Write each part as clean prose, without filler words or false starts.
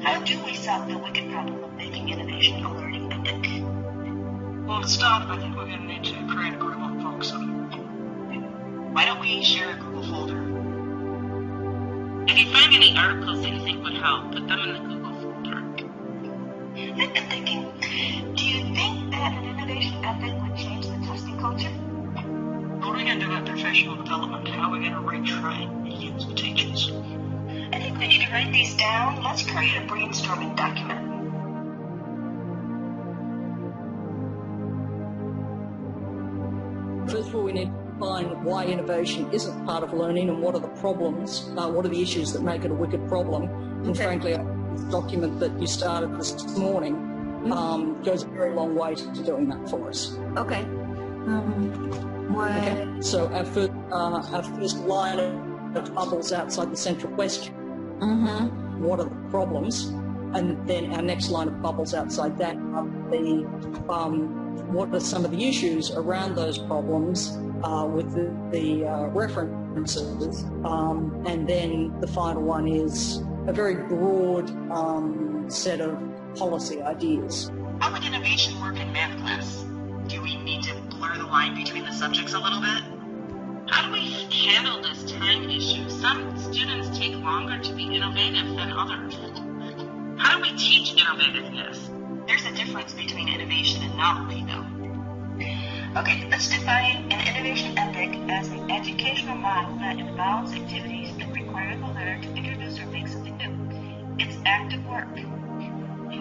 How do we solve the wicked problem of making innovation a learning epic? Well, to start, I think we're going to need to create a group on folks. Why don't we share a Google folder? If you find any articles that you think would help, put them in the Google folder. I've been thinking, do you think that an innovation ethic would change the testing culture? What are we going to do about professional development? How are we going to retrain students and teachers? I think we need to write these down. Let's create a brainstorming document. First of all, we need to find why innovation isn't part of learning and what are the problems, what are the issues that make it a wicked problem. And frankly, this document that you started this morning goes a very long way to doing that for us. Okay. Okay. So our first line of bubbles outside the central question. What are the problems? And then our next line of bubbles outside that are what are some of the issues around those problems with the references. And then the final one is a very broad set of policy ideas. How would innovation work in math class? Do we need to blur the line between the subjects a little bit? How do we handle this time issue? Some students take longer to be innovative than others. How do we teach innovativeness? There's a difference between innovation and novelty, though. Okay, let's define an innovation ethic as an educational model that involves activities that require the learner to introduce or make something new. It's active work.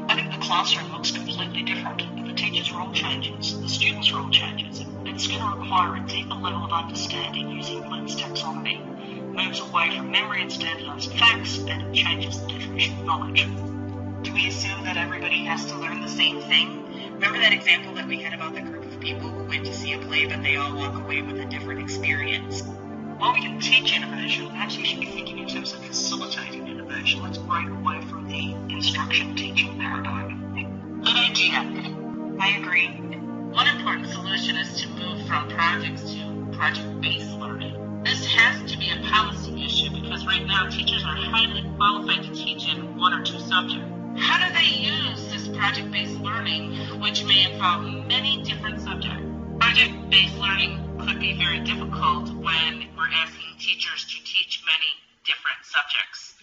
I think the classroom looks completely different. The teacher's role changes, the student's role changes. It's going to require a deeper level of understanding using Bloom's taxonomy. Moves away from memory and standardized facts, and it changes the definition of knowledge. Do we assume that everybody has to learn the same thing? Remember that example that we had about the group of people who went to see a play, but they all walk away with a different experience? While we can teach innovation, perhaps we should be thinking in terms of facilitating innovation. Let's break away from the instruction-teaching paradigm. Good idea. I agree. One important solution is to move from projects to project-based learning. This has to be a policy issue because right now teachers are highly qualified to teach in one or two subjects. How do they use this project-based learning, which may involve many different subjects? Project-based learning could be very difficult when we're asking teachers to teach many different subjects.